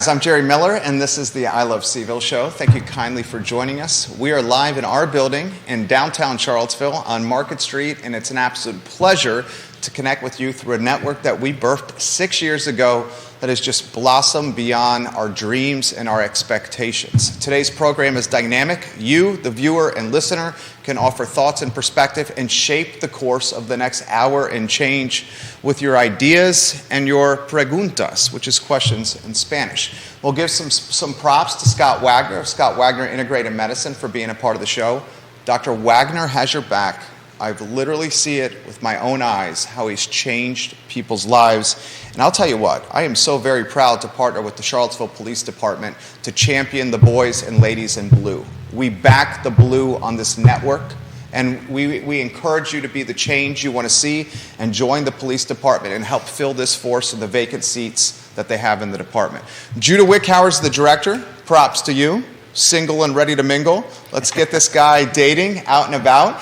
I'm Jerry Miller, and this is the I Love CVille Show. Thank you kindly for joining us. We are live in our building in downtown Charlottesville on Market Street, and it's an absolute pleasure to connect with you through a network that we birthed 6 years ago that has just blossomed beyond our dreams and our expectations. Today's program is dynamic. You, the viewer and listener, can offer thoughts and perspective and shape the course of the next hour and change with your ideas and your preguntas, which is questions in Spanish. We'll give some props to Scott Wagner, Scott Wagner Integrated Medicine, for being a part of the show. Dr. Wagner has your back. I've literally see it with my own eyes, how he's changed people's lives. And I'll tell you what, I am so very proud to partner with the Charlottesville Police Department to champion the boys and ladies in blue. We back the blue on this network, and we encourage you to be the change you want to see and join the police department and help fill this force in the vacant seats that they have in the department. Judah Wickhauer is the director. Props to you. Single and ready to mingle. Let's get this guy dating, out and about.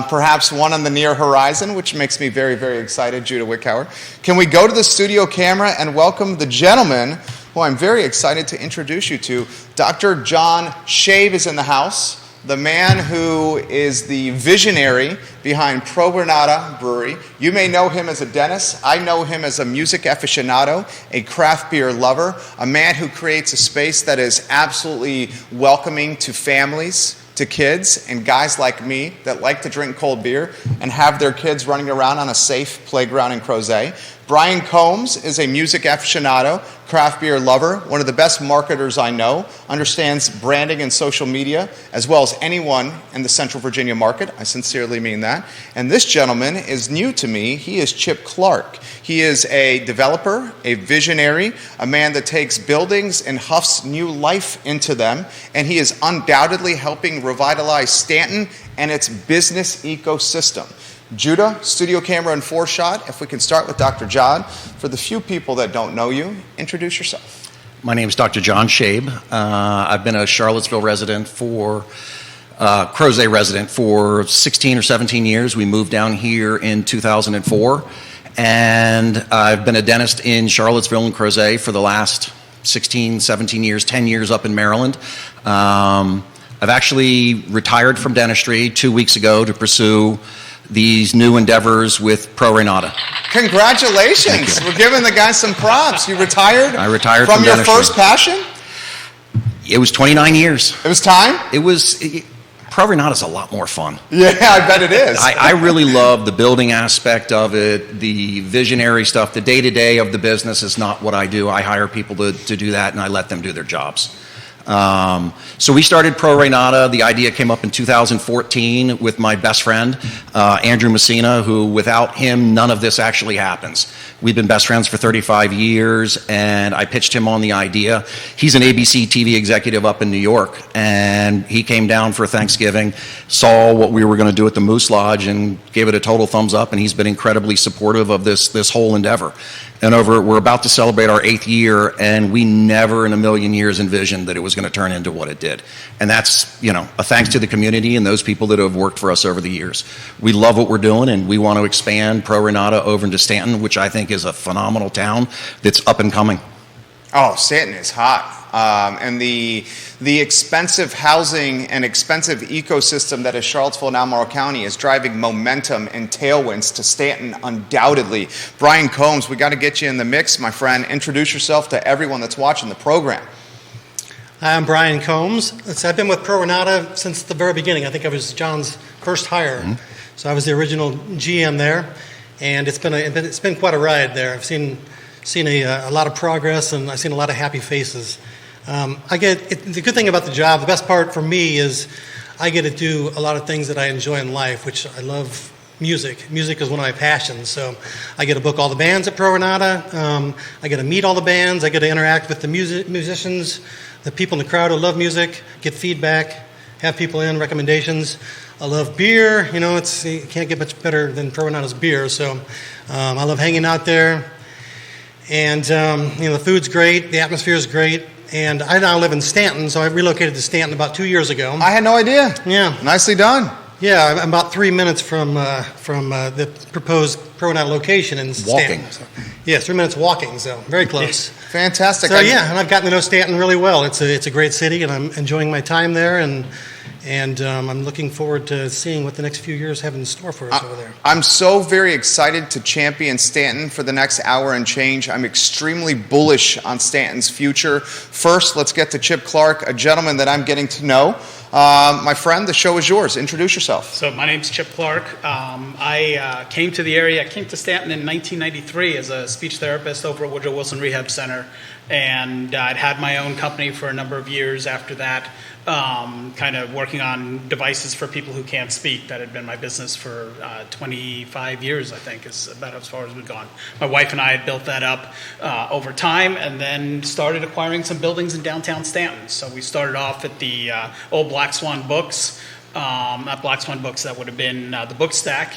Perhaps one on the near horizon, which makes me very, very excited, Judah Wickhauer. Can we go to the studio camera and welcome the gentleman who I'm very excited to introduce you to. Dr. John Schoeb is in the house, the man who is the visionary behind Pro Nata Brewery. You may know him as a dentist. I know him as a music aficionado, a craft beer lover, a man who creates a space that is absolutely welcoming to families, to kids, and guys like me that like to drink cold beer and have their kids running around on a safe playground in Crozet. Brian Combs is a music aficionado, craft beer lover, one of the best marketers I know, understands branding and social media as well as anyone in the Central Virginia market. I sincerely mean that. And this gentleman is new to me. He is Chip Clarke. He is a developer, a visionary, a man that takes buildings and huffs new life into them, and he is undoubtedly helping revitalize Stanton and its business ecosystem. Judah, studio camera and 4-shot. If we can start with Dr. John. For the few people that don't know you, introduce yourself. My name is Dr. John Schoeb. I've been a Charlottesville resident Crozet resident for 16 or 17 years. We moved down here in 2004. And I've been a dentist in Charlottesville and Crozet for the last 16, 17 years, 10 years up in Maryland. I've actually retired from dentistry 2 weeks ago to pursue these new endeavors with Pro Nata. Congratulations. We're giving the guy some props. You retired? I retired from your dentistry. First passion? It was 29 years. It was time? Pro Nata's a lot more fun. Yeah, I bet it is. I really love the building aspect of it, the visionary stuff. The day-to-day of the business is not what I do. I hire people to do that, and I let them do their jobs. So we started Pro Nata. The idea came up in 2014 with my best friend, Andrew Messina, who without him, none of this actually happens. We've been best friends for 35 years, and I pitched him on the idea. He's an ABC TV executive up in New York, and he came down for Thanksgiving, saw what we were going to do at the Moose Lodge, and gave it a total thumbs up, and he's been incredibly supportive of this whole endeavor. And we're about to celebrate our 8th year, and we never in a million years envisioned that it was going to turn into what it did. And that's, a thanks to the community and those people that have worked for us over the years. We love what we're doing, and we want to expand Pro Nata over into Stanton, which I think is a phenomenal town that's up and coming. Oh, Stanton is hot. And the expensive housing and expensive ecosystem that is Charlottesville and Albemarle County is driving momentum and tailwinds to Stanton undoubtedly. Brian Combs, we got to get you in the mix, my friend. Introduce yourself to everyone that's watching the program. Hi, I'm Brian Combs. I've been with Pro Nata since the very beginning. I think I was John's first hire. Mm-hmm. So I was the original GM there, and it's been quite a ride there. I've seen a lot of progress, and I've seen a lot of happy faces. The good thing about the job, the best part for me is I get to do a lot of things that I enjoy in life, which I love music. Music is one of my passions, so I get to book all the bands at Pro Nata. I get to meet all the bands. I get to interact with the musicians, the people in the crowd who love music, get feedback, have people in, recommendations. I love beer. You can't get much better than Pro Nata's beer, so I love hanging out there. And, the food's great, the atmosphere is great, and I now live in Stanton, so I relocated to Stanton about 2 years ago. I had no idea. Yeah. Nicely done. Yeah, I'm about 3 minutes from the proposed Pro Nata location in Stanton. Walking. So, Yeah, 3 minutes walking, so very close. Fantastic. So yeah, and I've gotten to know Stanton really well. It's a great city, and I'm enjoying my time there, and I'm looking forward to seeing what the next few years have in store for us over there. I'm so very excited to champion Stanton for the next hour and change. I'm extremely bullish on Stanton's future. First, let's get to Chip Clarke, a gentleman that I'm getting to know. My friend, the show is yours. Introduce yourself. So my name's Chip Clarke. I came to the area, I came to Stanton in 1993 as a speech therapist over at Woodrow Wilson Rehab Center. And I'd had my own company for a number of years after that, kind of working on devices for people who can't speak. That had been my business for 25 years, I think, is about as far as we've gone. My wife and I had built that up over time and then started acquiring some buildings in downtown Stanton. So we started off at the old Black Swan Books. Not Black Swan Books, that would have been the Book Stack,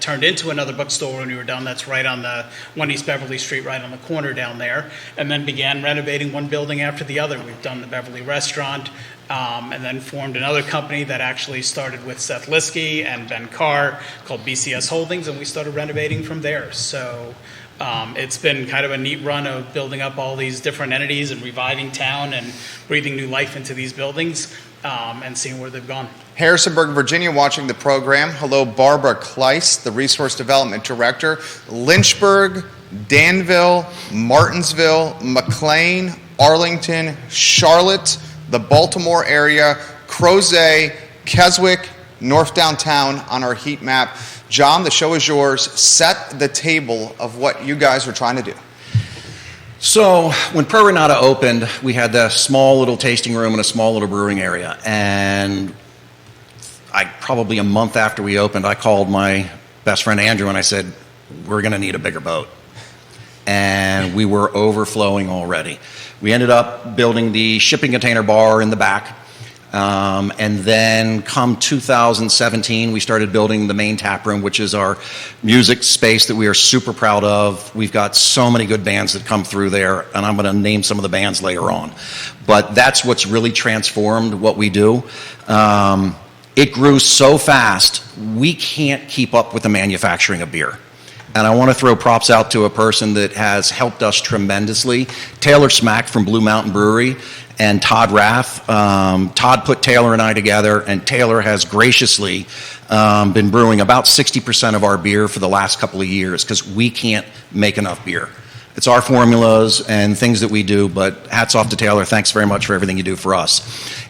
turned into another bookstore when we were done. That's right on the 1 East Beverly Street, right on the corner down there, and then began renovating one building after the other. We've done the Beverly Restaurant, and then formed another company that actually started with Seth Liskey and Ben Carr called BCS Holdings, and we started renovating from there. So it's been kind of a neat run of building up all these different entities and reviving town and breathing new life into these buildings and seeing where they've gone. Harrisonburg, Virginia, watching the program. Hello, Barbara Kleiss, the Resource Development Director. Lynchburg, Danville, Martinsville, McLean, Arlington, Charlotte, the Baltimore area, Crozet, Keswick, North Downtown on our heat map. John, the show is yours. Set the table of what you guys are trying to do. So when Pro Nata opened, we had a small little tasting room and a small little brewing area. And probably a month after we opened, I called my best friend Andrew and I said, we're going to need a bigger boat. And we were overflowing already. We ended up building the shipping container bar in the back. And then come 2017, we started building the main tap room, which is our music space that we are super proud of. We've got so many good bands that come through there, and I'm going to name some of the bands later on. But that's what's really transformed what we do. It grew so fast, we can't keep up with the manufacturing of beer. And I want to throw props out to a person that has helped us tremendously, Taylor Smack from Blue Mountain Brewery and Todd Rath. Todd put Taylor and I together, and Taylor has graciously been brewing about 60% of our beer for the last couple of years because we can't make enough beer. It's our formulas and things that we do, but hats off to Taylor. Thanks very much for everything you do for us.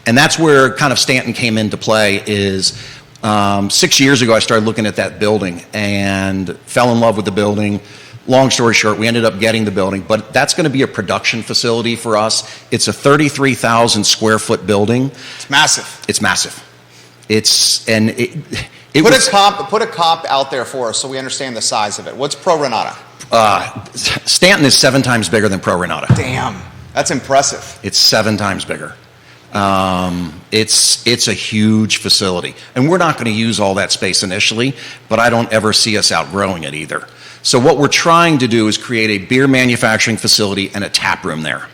And that's where kind of Stanton came into play is 6 years ago I started looking at that building and fell in love with the building. Long story short, we ended up getting the building, but that's going to be a production facility for us. It's a 33,000 square foot building. It's massive. It's massive. Put a comp out there for us so we understand the size of it. What's Pro Renata? Stanton is 7 times bigger than Pro Renata. Damn, that's impressive. It's 7 times bigger. It's a huge facility, and we're not going to use all that space initially, but I don't ever see us outgrowing it either. So what we're trying to do is create a beer manufacturing facility and a tap room there.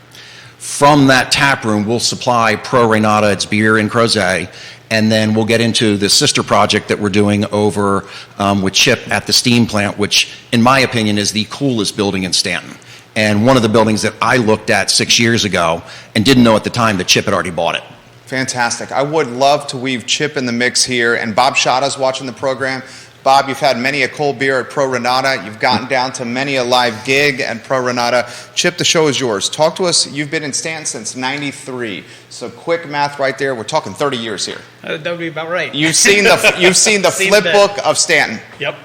From that tap room, we'll supply Pro Renata its beer in Crozet, and then we'll get into the sister project that we're doing over with Chip at the steam plant, which, in my opinion, is the coolest building in Stanton. And one of the buildings that I looked at 6 years ago and didn't know at the time that Chip had already bought it. Fantastic. I would love to weave Chip in the mix here. And Bob Shada's watching the program. Bob, you've had many a cold beer at Pro Renata. You've gotten down to many a live gig at Pro Renata. Chip, the show is yours. Talk to us. You've been in Stanton since '93. So quick math right there. We're talking 30 years here. That would be about right. You've seen the flip book of Stanton. Yep.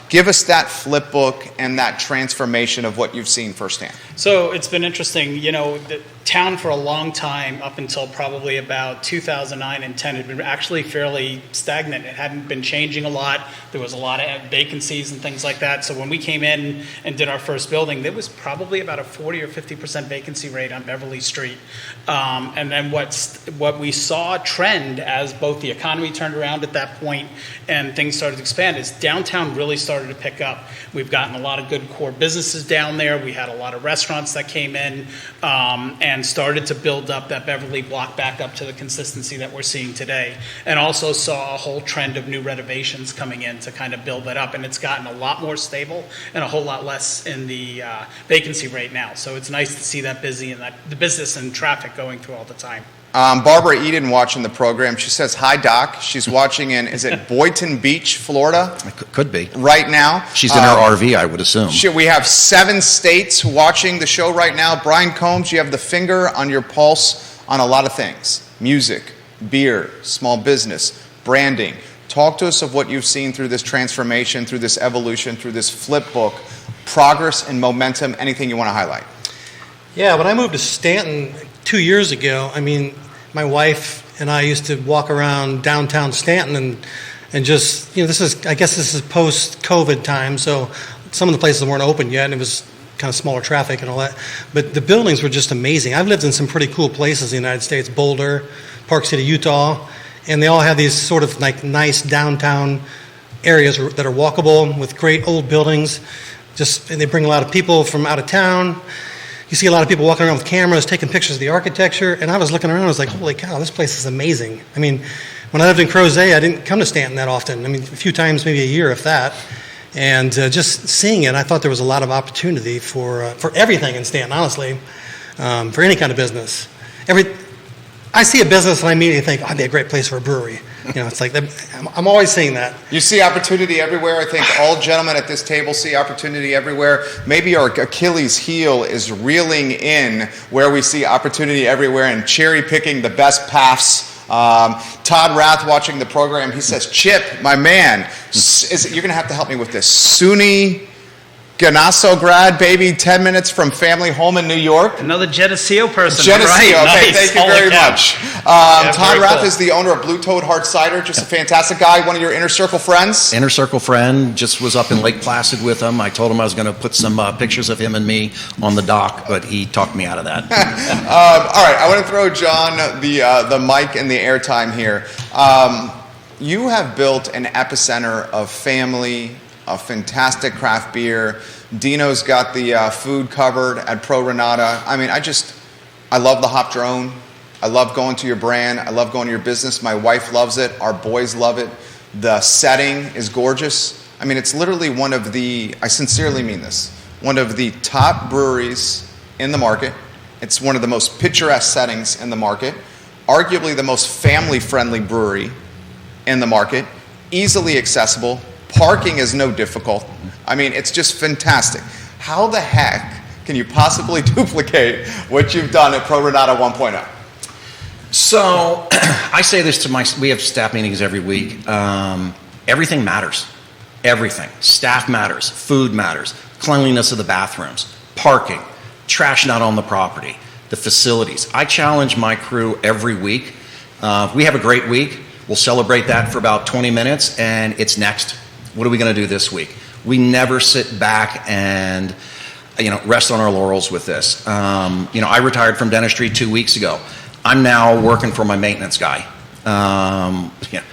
Give us that flip book and that transformation of what you've seen firsthand. So it's been interesting. You know, the town for a long time, up until probably about 2009 and 10, had been actually fairly stagnant. It hadn't been changing a lot. There was a lot of vacancies and things like that. So when we came in and did our first building, there was probably about a 40 or 50% vacancy rate on Beverly Street. And then what we saw trend as both the economy turned around at that point and things started to expand is downtown really started started to pick up. We've gotten a lot of good core businesses down there. We had a lot of restaurants that came in and started to build up that Beverly block back up to the consistency that we're seeing today. And also saw a whole trend of new renovations coming in to kind of build that up. And it's gotten a lot more stable and a whole lot less in the vacancy rate now. So it's nice to see that busy and that the business and traffic going through all the time. Barbara Eden watching the program. She says, hi, Doc. She's watching in, is it Boynton Beach, Florida? It could be. Right now. She's in her RV, I would assume. We have 7 states watching the show right now. Brian Combs, you have the finger on your pulse on a lot of things. Music, beer, small business, branding. Talk to us of what you've seen through this transformation, through this evolution, through this flip book, progress and momentum, anything you want to highlight. Yeah, when I moved to Stanton 2 years ago, I mean, my wife and I used to walk around downtown Stanton and just, you know, I guess this is post-COVID time, so some of the places weren't open yet, and it was kind of smaller traffic and all that. But the buildings were just amazing. I've lived in some pretty cool places in the United States, Boulder, Park City, Utah, and they all have these sort of like nice downtown areas that are walkable with great old buildings. And they bring a lot of people from out of town. You see a lot of people walking around with cameras, taking pictures of the architecture, and I was looking around, I was like, holy cow, this place is amazing. I mean, when I lived in Crozet, I didn't come to Stanton that often. I mean, a few times, maybe a year, if that. And just seeing it, I thought there was a lot of opportunity for everything in Stanton, honestly, for any kind of business. I see a business and I immediately think, oh, that'd be a great place for a brewery. You know, it's like, I'm always seeing that. You see opportunity everywhere. I think all gentlemen at this table see opportunity everywhere. Maybe our Achilles heel is reeling in where we see opportunity everywhere and cherry picking the best paths. Todd Rath watching the program, he says, Chip, my man, you're going to have to help me with this. SUNY Ganasso grad, baby, 10 minutes from family home in New York. Another Geneseo person. Geneseo, right? okay, Nice. thank you very much. Todd Rath cool. is the owner of Blue Toad Hard Cider, just a fantastic guy, one of your Inner Circle friends. Inner Circle friend, just was up in Lake Placid with him. I told him I was going to put some pictures of him and me on the dock, but he talked me out of that. All right, I want to throw John the mic and the airtime here. You have built an epicenter of family, a fantastic craft beer. Dino's got the food covered at Pro Renata. I mean, I love the Hop Drone. I love going to your brand. I love going to your business. My wife loves it. Our boys love it. The setting is gorgeous. I mean, it's literally I sincerely mean this, one of the top breweries in the market. It's one of the most picturesque settings in the market. Arguably the most family-friendly brewery in the market. Easily accessible. Parking is no difficult. I mean, it's just fantastic. How the heck can you possibly duplicate what you've done at Pro Renata 1.0? So I say this we have staff meetings every week. Everything matters. Everything. Staff matters. Food matters. Cleanliness of the bathrooms. Parking. Trash not on the property. The facilities. I challenge my crew every week. We have a great week. We'll celebrate that for about 20 minutes and it's next. What are we going to do this week? We never sit back and, rest on our laurels with this. I retired from dentistry 2 weeks ago. I'm now working for my maintenance guy.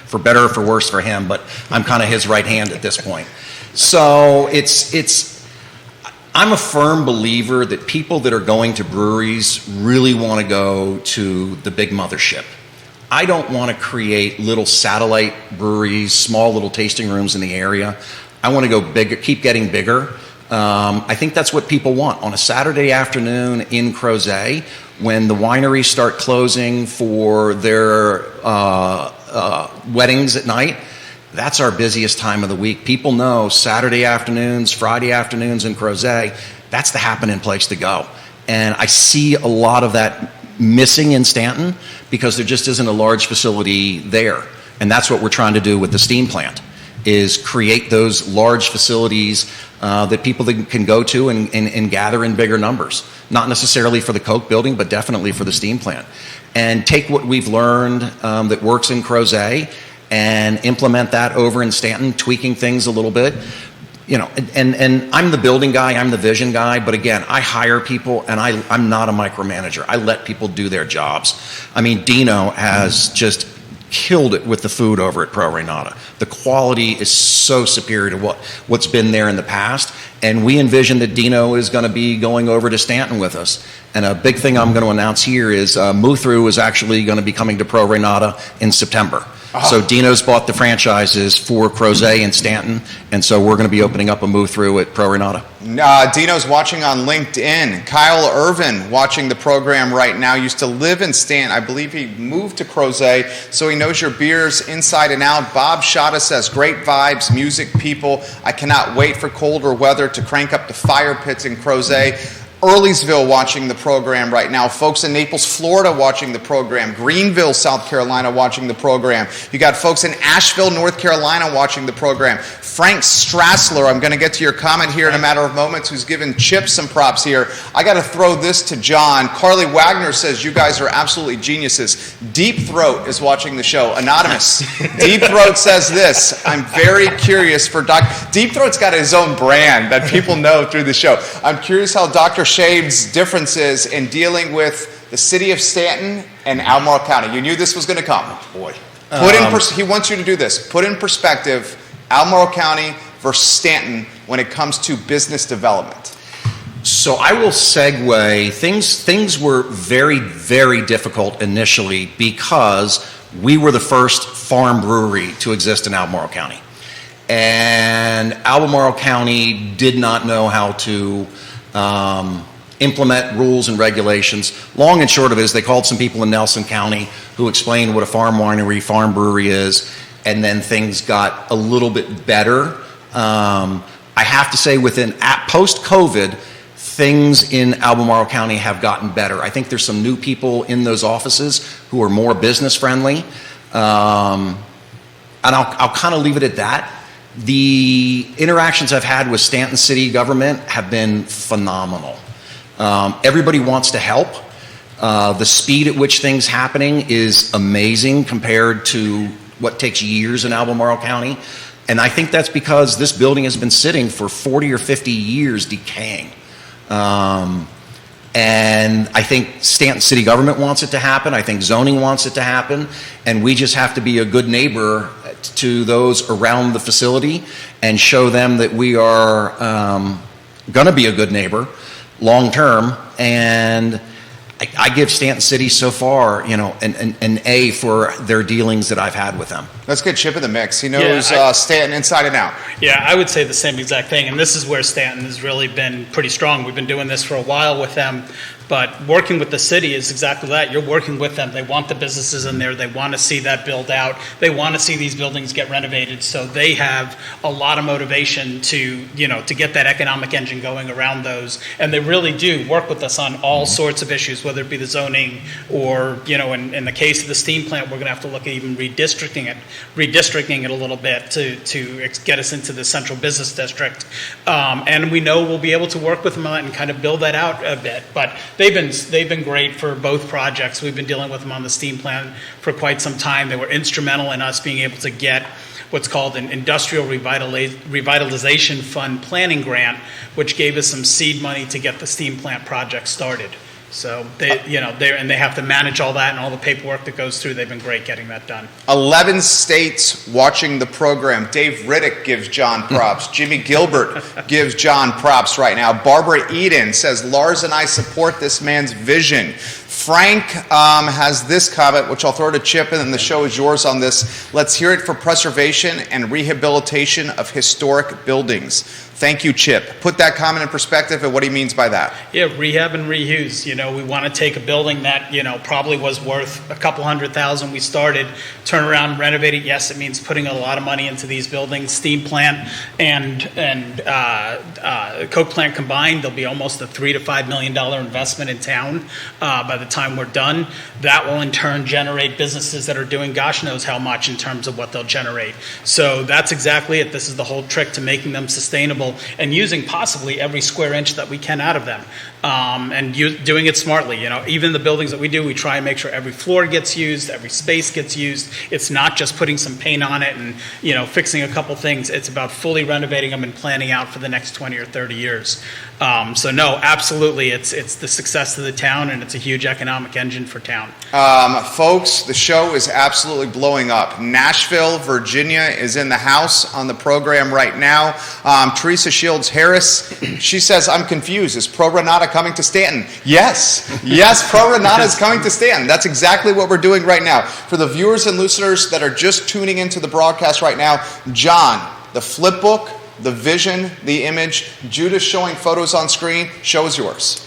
For better or for worse for him, but I'm kind of his right hand at this point. So I'm a firm believer that people that are going to breweries really want to go to the big mothership. I don't want to create little satellite breweries, small little tasting rooms in the area. I want to go bigger, keep getting bigger. I think that's what people want. On a Saturday afternoon in Crozet, when the wineries start closing for their weddings at night, that's our busiest time of the week. People know Saturday afternoons, Friday afternoons in Crozet, that's the happening place to go. And I see a lot of that missing in Stanton because there just isn't a large facility there. And that's what we're trying to do with the steam plant, is create those large facilities that people can go to and gather in bigger numbers. Not necessarily for the Coke building, but definitely for the steam plant. And take what we've learned that works in Crozet and implement that over in Stanton, tweaking things a little bit. And I'm the building guy, I'm the vision guy, but again, I hire people and I'm not a micromanager. I let people do their jobs. I mean, Dino has just killed it with the food over at Pro Renata. The quality is so superior to what's been there in the past, and we envision that Dino is going to be going over to Stanton with us. And a big thing I'm going to announce here is Muthru is actually going to be coming to Pro Renata in September. So Dino's bought the franchises for Crozet and Stanton, and so we're going to be opening up a Muthru at Pro Renata. Dino's watching on LinkedIn. Kyle Irvin watching the program right now. Used to live in Stanton. I believe he moved to Crozet, so he knows your beers inside and out. Bob Shada says, great vibes, music, people. I cannot wait for colder weather to crank up the fire pits in Crozet. Earlysville watching the program right now. Folks in Naples, Florida watching the program. Greenville, South Carolina watching the program. You got folks in Asheville, North Carolina watching the program. Frank Strassler, I'm going to get to your comment here in a matter of moments, who's given Chip some props here. I got to throw this to John. Carly Wagner says, you guys are absolutely geniuses. Deep Throat is watching the show. Anonymous. Deep Throat says this, I'm very curious for Deep Throat's got his own brand that people know through the show. I'm curious how Dr. Schoeb's differences in dealing with the city of Stanton and Albemarle County. You knew this was going to come. Oh, boy. He wants you to do this. Put in perspective Albemarle County versus Stanton when it comes to business development. So I will segue. Things were very, very difficult initially because we were the first farm brewery to exist in Albemarle County. And Albemarle County did not know how to implement rules and regulations. Long and short of it is they called some people in Nelson County who explained what a farm winery, farm brewery is, and then things got a little bit better. I have to say post-COVID, things in Albemarle County have gotten better. I think there's some new people in those offices who are more business friendly. And I'll kind of leave it at that. The interactions I've had with Stanton City government have been phenomenal. Everybody wants to help. The speed at which things happening is amazing compared to what takes years in Albemarle County. And I think that's because this building has been sitting for 40 or 50 years decaying. And I think Stanton City government wants it to happen. I think zoning wants it to happen. And we just have to be a good neighbor to those around the facility and show them that we are going to be a good neighbor long term. And I give Stanton City so far, an A for their dealings that I've had with them. Let's get Chip in the mix. He knows Stanton inside and out. Yeah, I would say the same exact thing. And this is where Stanton has really been pretty strong. We've been doing this for a while with them. But working with the city is exactly that. You're working with them. They want the businesses in there. They want to see that build out. They want to see these buildings get renovated. So they have a lot of motivation to get that economic engine going around those. And they really do work with us on all sorts of issues, whether it be the zoning or, in the case of the steam plant, we're going to have to look at even redistricting it a little bit to get us into the central business district. And we know we'll be able to work with them on that and kind of build that out a bit. But they've been great for both projects. We've been dealing with them on the steam plant for quite some time. They were instrumental in us being able to get what's called an Industrial Revitalization Fund planning grant, which gave us some seed money to get the steam plant project started. So they have to manage all that and all the paperwork that goes through. They've been great getting that done. 11 states watching the program. Dave Riddick gives John props. Jimmy Gilbert gives John props right now. Barbara Eden says, Lars and I support this man's vision. Frank has this comment, which I'll throw to Chip, and then the show is yours on this. Let's hear it for preservation and rehabilitation of historic buildings. Thank you, Chip. Put that comment in perspective and what he means by that. Yeah, rehab and reuse. We want to take a building that, probably was worth a couple $100,000. We started, turn around, renovate it. Yes, it means putting a lot of money into these buildings. Steam plant and coke plant combined, there'll be almost a $3 to $5 million investment in town by the time we're done. That will in turn generate businesses that are doing gosh knows how much in terms of what they'll generate. So that's exactly it. This is the whole trick to making them sustainable and using possibly every square inch that we can out of them, and doing it smartly. Even the buildings that we do, we try and make sure every floor gets used, every space gets used. It's not just putting some paint on it and fixing a couple things. It's about fully renovating them and planning out for the next 20 or 30 years. So no, absolutely, it's the success of the town, and it's a huge economic engine for town. Folks, the show is absolutely blowing up. Nashville, Virginia is in the house on the program right now. Teresa Shields Harris, she says, I'm confused. Is Pro Renata coming to Stanton? Yes, Pro Renata is coming to Stanton. That's exactly what we're doing right now. For the viewers and listeners that are just tuning into the broadcast right now, John, the flip book, the vision, the image, Judah's showing photos on screen. Show is yours.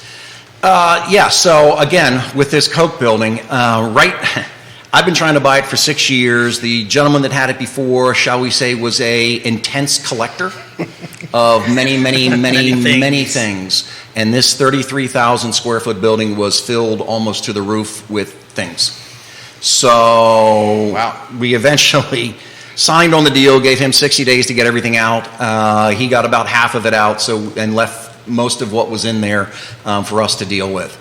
So again, with this Coke building, I've been trying to buy it for 6 years. The gentleman that had it before, shall we say, was a intense collector of many things. And this 33,000 square foot building was filled almost to the roof with things. So we eventually signed on the deal, gave him 60 days to get everything out. He got about half of it out, and left most of what was in there for us to deal with.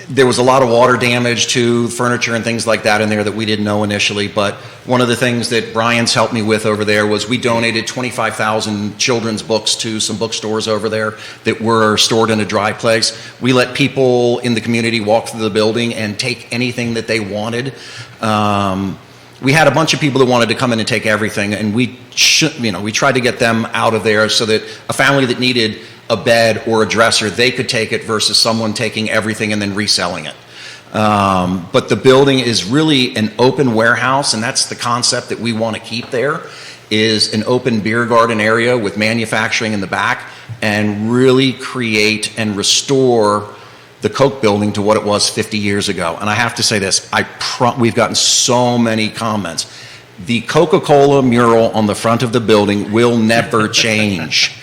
There was a lot of water damage to furniture and things like that in there that we didn't know initially, but one of the things that Brian's helped me with over there was we donated 25,000 children's books to some bookstores over there that were stored in a dry place. We let people in the community walk through the building and take anything that they wanted. We had a bunch of people that wanted to come in and take everything, and we tried to get them out of there so that a family that needed a bed or a dresser, they could take it versus someone taking everything and then reselling it. But the building is really an open warehouse, and that's the concept that we want to keep there, is an open beer garden area with manufacturing in the back, and really create and restore the Coke building to what it was 50 years ago. And I have to say this, we've gotten so many comments. The Coca-Cola mural on the front of the building will never change.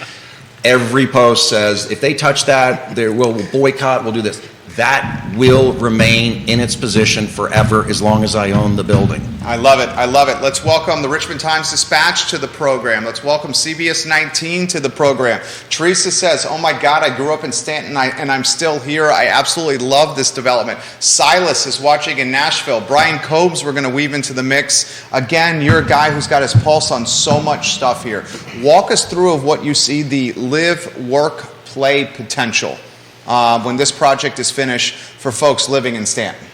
Every post says, if they touch that, we'll boycott, we'll do this. That will remain in its position forever as long as I own the building. I love it. Let's welcome the Richmond Times-Dispatch to the program. Let's welcome CBS 19 to the program. Teresa says, oh my God, I grew up in Stanton and I'm still here. I absolutely love this development. Silas is watching in Nashville. Brian Combs, we're going to weave into the mix. Again, you're a guy who's got his pulse on so much stuff here. Walk us through of what you see the live, work, play potential when this project is finished for folks living in Stanton.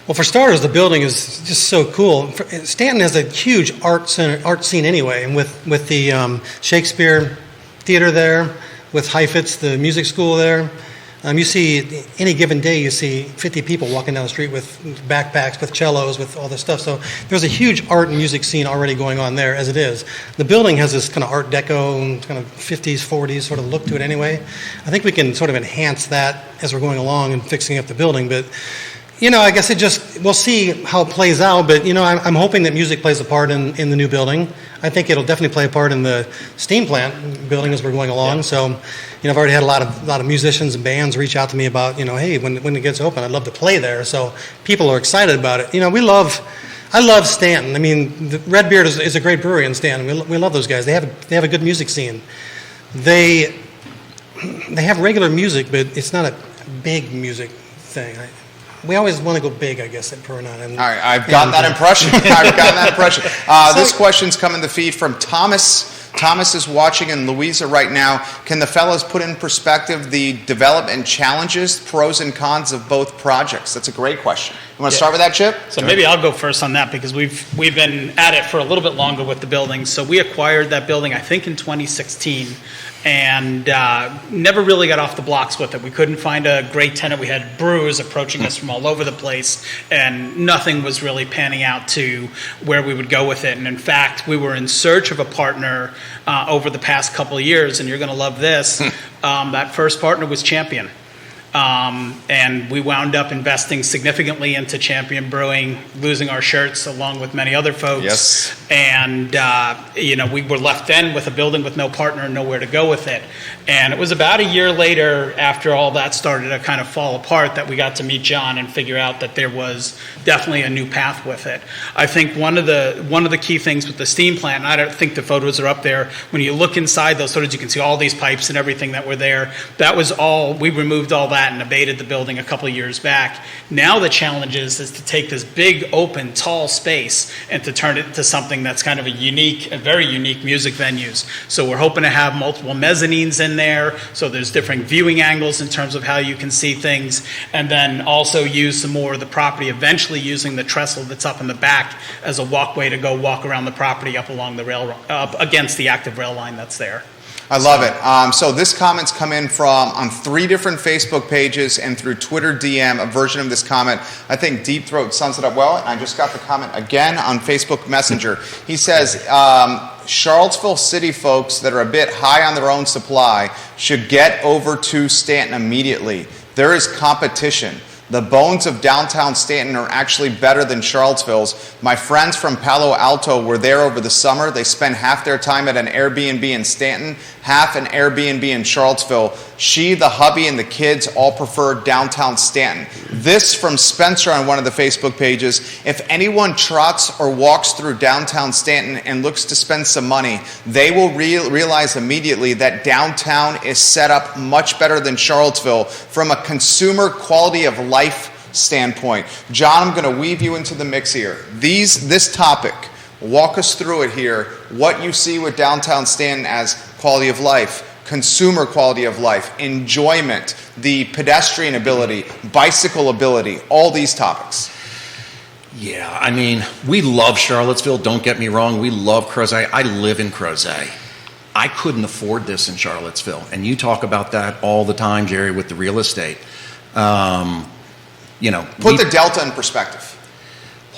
Well, for starters, the building is just so cool. Stanton has a huge art scene anyway, and with the Shakespeare Theater there, with Heifetz, the music school there, you see, any given day, you see 50 people walking down the street with backpacks, with cellos, with all this stuff. So there's a huge art and music scene already going on there as it is. The building has this kind of Art Deco, kind of 50s, 40s sort of look to it anyway. I think we can sort of enhance that as we're going along and fixing up the building. But, I guess we'll see how it plays out. But, I'm hoping that music plays a part in the new building. I think it'll definitely play a part in the steam plant building as we're going along. Yeah. So, I've already had a lot of musicians and bands reach out to me about, hey, when it gets open, I'd love to play there. So people are excited about it. I love Stanton. I mean, the Redbeard is a great brewery in Stanton. We love those guys. They have a good music scene. They have regular music, but it's not a big music thing. We always want to go big, I guess, at Pro Renata. All right, I've gotten that impression. This question's coming to feed from Thomas. Thomas is watching in Louisa right now. Can the fellows put in perspective the development challenges, pros and cons of both projects? That's a great question. You want to start with that, Chip? So maybe I'll go first on that because we've been at it for a little bit longer with the building. So we acquired that building, I think, in 2016. And never really got off the blocks with it. We couldn't find a great tenant. We had brewers approaching us from all over the place, and nothing was really panning out to where we would go with it. And in fact, we were in search of a partner over the past couple of years, and you're going to love this. That first partner was Champion. And we wound up investing significantly into Champion Brewing, losing our shirts along with many other folks. Yes. And, we were left then with a building with no partner and nowhere to go with it. And it was about a year later after all that started to kind of fall apart that we got to meet John and figure out that there was definitely a new path with it. I think one of the key things with the steam plant, and I don't think the photos are up there, when you look inside those photos, you can see all these pipes and everything that were there. That was all, we removed all that that and abated the building a couple of years back. Now the challenge is to take this big, open, tall space and to turn it into something that's kind of a very unique music venues. So we're hoping to have multiple mezzanines in there, so there's different viewing angles in terms of how you can see things, and then also use some more of the property, eventually using the trestle that's up in the back as a walkway to go walk around the property up along the rail, up against the active rail line that's there. I love it. So this comment's come in on 3 different Facebook pages and through Twitter DM, a version of this comment. I think Deep Throat sums it up well, and I just got the comment again on Facebook Messenger. He says, Charlottesville city folks that are a bit high on their own supply should get over to Stanton immediately. There is competition. The bones of downtown Stanton are actually better than Charlottesville's. My friends from Palo Alto were there over the summer. They spent half their time at an Airbnb in Stanton, half an Airbnb in Charlottesville. She, the hubby, and the kids all prefer downtown Stanton. This from Spencer on one of the Facebook pages. If anyone trots or walks through downtown Stanton and looks to spend some money, they will realize immediately that downtown is set up much better than Charlottesville from a consumer quality of life standpoint. John, I'm going to weave you into the mix here. This topic, walk us through it here, what you see with downtown Stanton as quality of life, consumer quality of life, enjoyment, the pedestrian ability, bicycle ability, all these topics. Yeah, I mean, we love Charlottesville, don't get me wrong, we love Crozet. I live in Crozet. I couldn't afford this in Charlottesville, and you talk about that all the time, Jerry, with the real estate. Put the delta in perspective.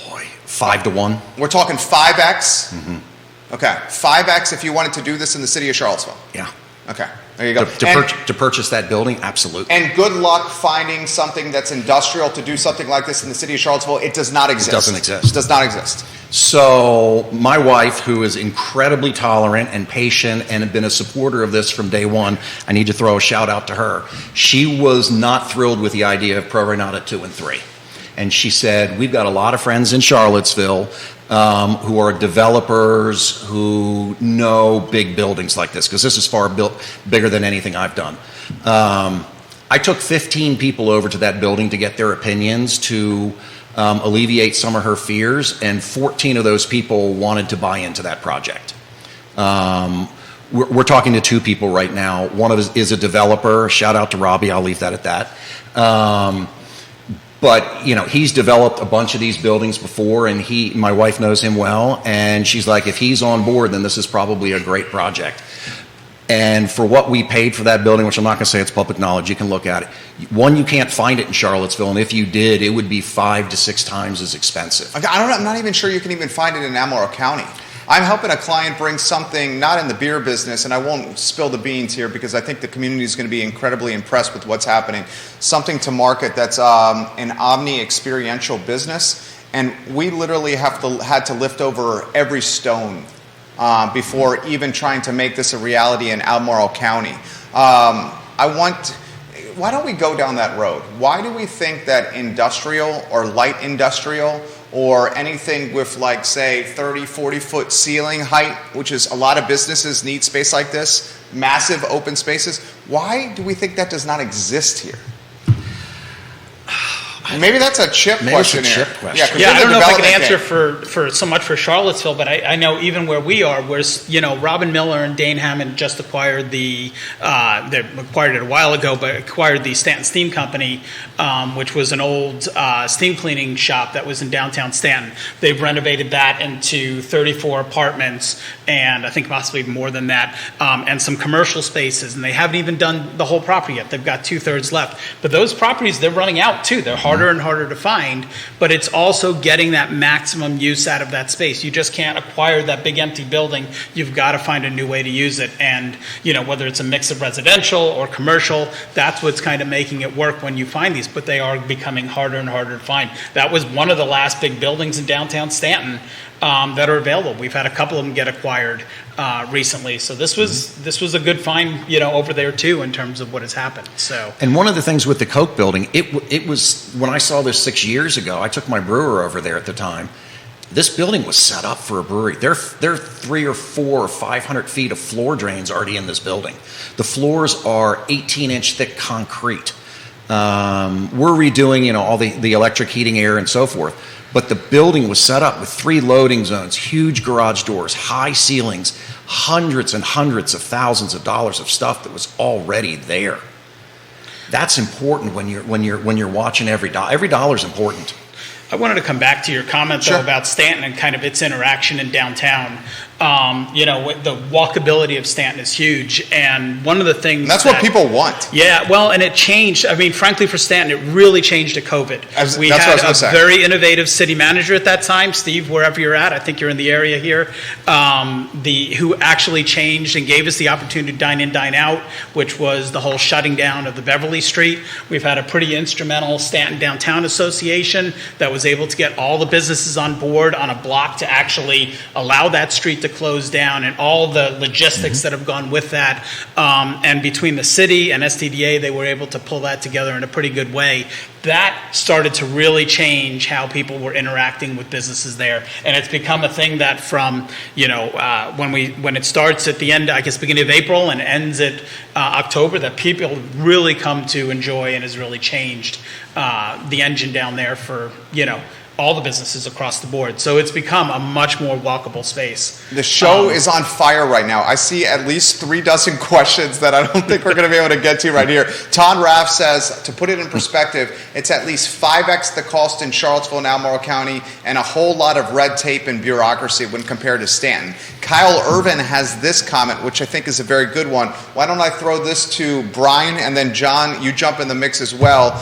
Boy, 5 to 1. We're talking 5x. Mm-hmm. Okay, 5x if you wanted to do this in the city of Charlottesville. Yeah. Okay, there you go. To purchase that building, absolutely. And good luck finding something that's industrial to do something like this in the city of Charlottesville. It does not exist. It doesn't exist. It does not exist. So my wife, who is incredibly tolerant and patient and had been a supporter of this from day one, I need to throw a shout out to her. She was not thrilled with the idea of Pro Nata 2 and 3. And she said, we've got a lot of friends in Charlottesville who are developers who know big buildings like this, because this is far bigger than anything I've done. I took 15 people over to that building to get their opinions to alleviate some of her fears, and 14 of those people wanted to buy into that project. We're talking to 2 people right now. One of is a developer. Shout out to Robbie. I'll leave that at that. But he's developed a bunch of these buildings before, and my wife knows him well, and she's like, if he's on board, then this is probably a great project. And for what we paid for that building, which I'm not going to say it's public knowledge, you can look at it. One, you can't find it in Charlottesville, and if you did, it would be 5 to 6 times as expensive. I'm not even sure you can even find it in Albemarle County. I'm helping a client bring something, not in the beer business, and I won't spill the beans here because I think the community is going to be incredibly impressed with what's happening. Something to market that's an omni-experiential business, and we literally had to lift over every stone before even trying to make this a reality in Albemarle County. Why don't we go down that road? Why do we think that industrial or light industrial or anything with, like, say, 30, 40-foot ceiling height, which is a lot of businesses need space like this, massive open spaces, why do we think that does not exist here? Maybe that's a Chip question. It's a Chip question. Yeah, I don't know if I can answer for so much for Charlottesville, but I know even where we are, where Robin Miller and Dane Hammond just acquired they acquired it a while ago, but acquired the Stanton Steam Company, which was an old steam cleaning shop that was in downtown Stanton. They've renovated that into 34 apartments, and I think possibly more than that, and some commercial spaces, and they haven't even done the whole property yet. They've got 2/3 left. But those properties, they're running out too. They're harder and harder to find, but it's also getting that maximum use out of that space. You just can't acquire that big empty building. You've got to find a new way to use it. And, whether it's a mix of residential or commercial, that's what's kind of making it work when you find these, but they are becoming harder and harder to find. That was one of the last big buildings in downtown Stanton that are available. We've had a couple of them get acquired recently, so this was a good find, over there too in terms of what has happened. So, and one of the things with the Coke building, it was when I saw this 6 years ago. I took my brewer over there at the time. This building was set up for a brewery. There are 300 or 400 or 500 feet of floor drains already in this building. The floors are 18-inch thick concrete. We're redoing, all the electric heating, air, and so forth. But the building was set up with 3 loading zones, huge garage doors, high ceilings, hundreds and hundreds of thousands of dollars of stuff that was already there. That's important when you're watching every dollar. Every dollar is important. I wanted to come back to your comment, though, Sure. about Stanton and kind of its interaction in downtown. The walkability of Stanton is huge, and one of the things That's what people want. Yeah, well, and it changed. I mean, frankly, for Stanton, it really changed at COVID. We that's what I was had gonna a say. very innovative city manager at that time, Steve, wherever you're at. I think you're in the area here. Who actually changed and gave us the opportunity to dine in, dine out, which was the whole shutting down of the Beverly Street. We've had a pretty instrumental Stanton Downtown Association that was able to get all the businesses on board on a block to actually allow that street to close down, and all the logistics that have gone with that. And between the city and STDA, they were able to pull that together in a pretty good way. That started to really change how people were interacting with businesses there, and it's become a thing that from when it starts at the end, I guess beginning of April, and ends at October, that people really come to enjoy, and has really changed the engine down there for all the businesses across the board. So it's become a much more walkable space. The show is on fire right now. I see at least 36 questions that I don't think we're going to be able to get to right here. Todd Raff says, to put it in perspective, it's at least 5x the cost in Charlottesville and Albemarle County, and a whole lot of red tape and bureaucracy when compared to Stanton. Kyle Irvin has this comment, which I think is a very good one. Why don't I throw this to Brian, and then John, you jump in the mix as well.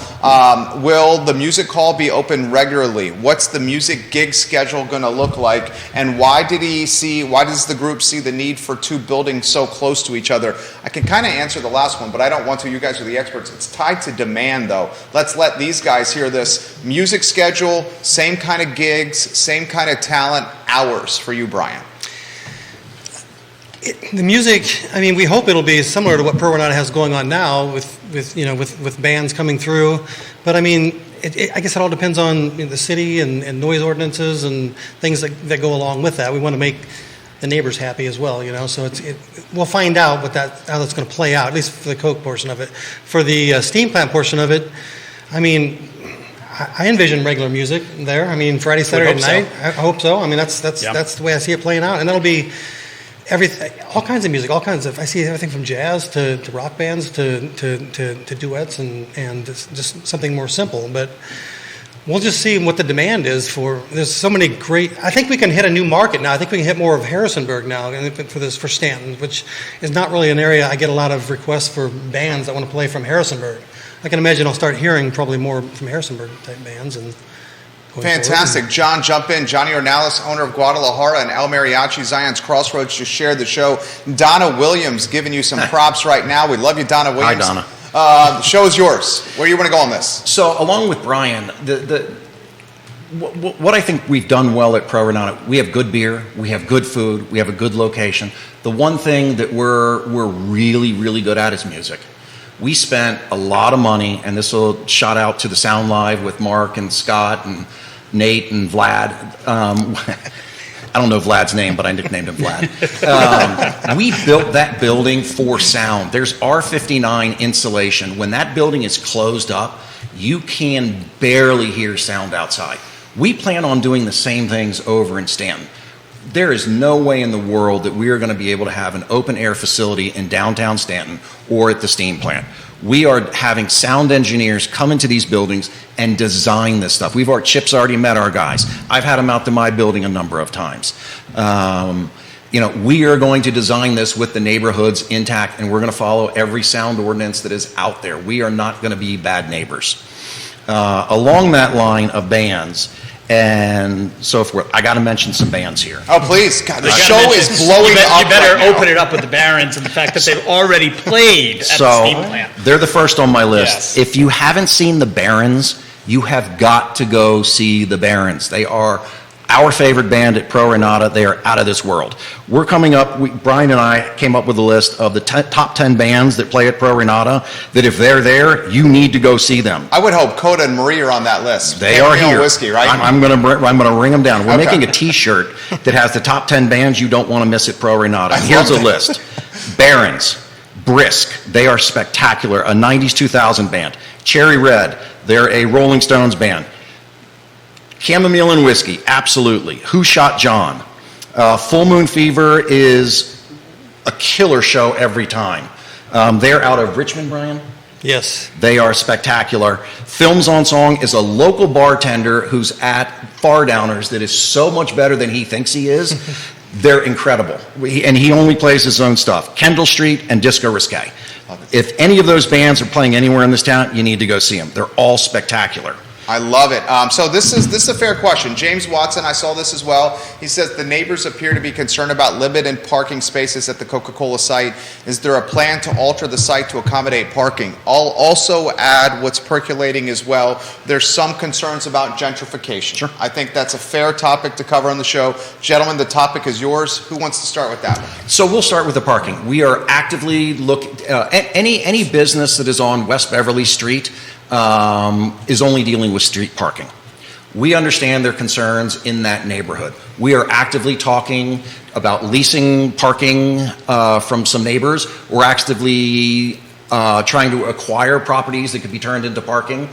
Will the music hall be open regularly? What's the music gig schedule going to look like? And why does the group see the need for 2 buildings so close to each other? I can kind of answer the last one, but I don't want to. You guys are the experts. It's tied to demand, though. Let's let these guys hear this. Music schedule, same kind of gigs, same kind of talent, hours for you, Brian. The music, I mean, we hope it'll be similar to what Pro Renata has going on now with bands coming through. But I mean, I guess it all depends on the city and noise ordinances and things that go along with that. We want to make the neighbors happy as well, So we'll find out how that's going to play out, at least for the Coke portion of it. For the steam plant portion of it, I mean, I envision regular music there. I mean, Friday, Saturday night. I hope so. I mean, that's the way I see it playing out, and that'll be everything, all kinds of music, I see everything from jazz to rock bands to duets and just something more simple. But we'll just see what the demand is for. There's so many great. I think we can hit a new market now. I think we can hit more of Harrisonburg now for Stanton, which is not really an area I get a lot of requests for bands that want to play from Harrisonburg. I can imagine I'll start hearing probably more from Harrisonburg type bands and. Fantastic. John, jump in. Johnny Ornalis, owner of Guadalajara and El Mariachi Zion's Crossroads, just shared the show. Donna Williams giving you some props right now. We love you, Donna Williams. Hi, Donna. The show is yours. Where do you want to go on this? So along with Brian, what I think we've done well at Pro Renata, we have good beer, we have good food, we have a good location. The one thing that we're really, really good at is music. We spent a lot of money, and this will shout out to the Sound Live with Mark and Scott and Nate and Vlad. I don't know Vlad's name, but I nicknamed him Vlad. We built that building for sound. There's R59 insulation. When that building is closed up, you can barely hear sound outside. We plan on doing the same things over in Stanton. There is no way in the world that we are going to be able to have an open air facility in downtown Stanton or at the steam plant. We are having sound engineers come into these buildings and design this stuff. Chip's already met our guys. I've had them out to my building a number of times. We are going to design this with the neighborhoods intact, and we're going to follow every sound ordinance that is out there. We are not going to be bad neighbors. Along that line of bands and so forth, I got to mention some bands here. Oh, please. God, the show is blowing up. You better right open it up with the Barons and the fact that they've already played at the steam plant. They're the first on my list. Yes. If you haven't seen the Barons, you have got to go see the Barons. They are our favorite band at Pro Renata. They are out of this world. We're coming up, Brian and I came up with a list of the top 10 bands that play at Pro Renata, that if they're there, you need to go see them. I would hope Coda and Marie are on that list. They are here. Whiskey, right? I'm going to ring them down. We're making a T-shirt that has the top 10 bands you don't want to miss at Pro Renata. Here's a list. Barons, Brisk, they are spectacular, a 90s 2000 band. Cherry Red, they're a Rolling Stones band. Chamomile and Whiskey, absolutely. Who Shot John? Full Moon Fever is a killer show every time. They're out of Richmond, Brian? Yes. They are spectacular. Films on Song is a local bartender who's at Far Downers that is so much better than he thinks he is. They're incredible. And he only plays his own stuff. Kendall Street and Disco Risque. If any of those bands are playing anywhere in this town, you need to go see them. They're all spectacular. I love it. So this is a fair question. James Watson, I saw this as well. He says the neighbors appear to be concerned about limited parking spaces at the Coca-Cola site. Is there a plan to alter the site to accommodate parking? I'll also add what's percolating as well. There's some concerns about gentrification. Sure. I think that's a fair topic to cover on the show. Gentlemen, the topic is yours. Who wants to start with that one? So we'll start with the parking. We are actively looking, any business that is on West Beverly Street is only dealing with street parking. We understand their concerns in that neighborhood. We are actively talking about leasing parking from some neighbors. We're actively trying to acquire properties that could be turned into parking.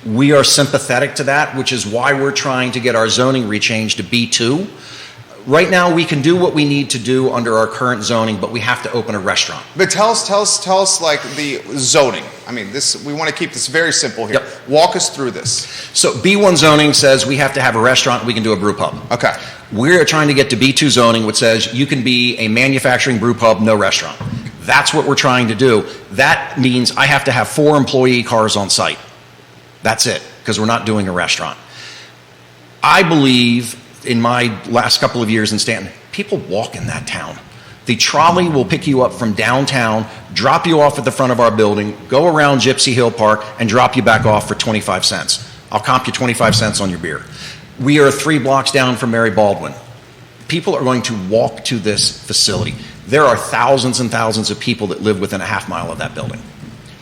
We are sympathetic to that, which is why we're trying to get our zoning rechanged to B2. Right now, we can do what we need to do under our current zoning, but we have to open a restaurant. But tell us like the zoning. I mean, we want to keep this very simple here. Yep. Walk us through this. So B1 zoning says we have to have a restaurant, we can do a brew pub. Okay. We're trying to get to B2 zoning, which says you can be a manufacturing brew pub, no restaurant. That's what we're trying to do. That means I have to have 4 employee cars on site. That's it, because we're not doing a restaurant. I believe in my last couple of years in Stanton, people walk in that town. The trolley will pick you up from downtown, drop you off at the front of our building, go around Gypsy Hill Park, and drop you back off for 25 cents. I'll comp you 25 cents on your beer. We are 3 blocks down from Mary Baldwin. People are going to walk to this facility. There are thousands and thousands of people that live within a half mile of that building.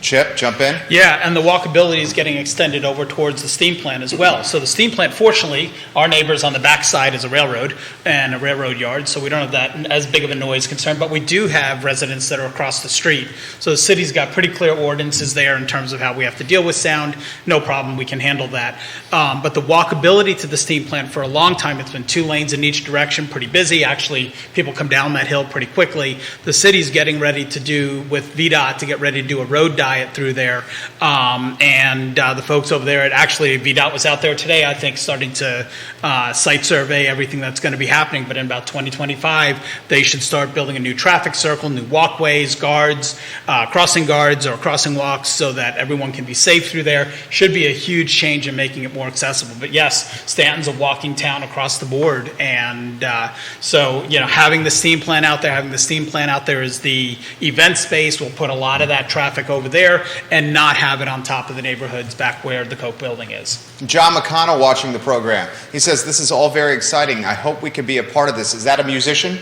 Chip, jump in. Yeah, and the walkability is getting extended over towards the steam plant as well. So the steam plant, fortunately, our neighbors on the backside is a railroad and a railroad yard, so we don't have that as big of a noise concern, but we do have residents that are across the street. So the city's got pretty clear ordinances there in terms of how we have to deal with sound. No problem, we can handle that. But the walkability to the steam plant, for a long time, it's been 2 lanes in each direction, pretty busy. Actually, people come down that hill pretty quickly. The city's getting ready to do, with VDOT, to get ready to do a road diet through there, and the folks over there, VDOT was out there today, I think, starting to site survey everything that's going to be happening, but in about 2025, they should start building a new traffic circle, new walkways, guards, crossing guards or crossing walks, so that everyone can be safe through there. Should be a huge change in making it more accessible. But yes, Stanton's a walking town across the board, and so, having the steam plant out there is the event space. We'll put a lot of that traffic over there and not have it on top of the neighborhoods back where the Coke building is. John McConnell watching the program. He says, this is all very exciting. I hope we could be a part of this. Is that a musician?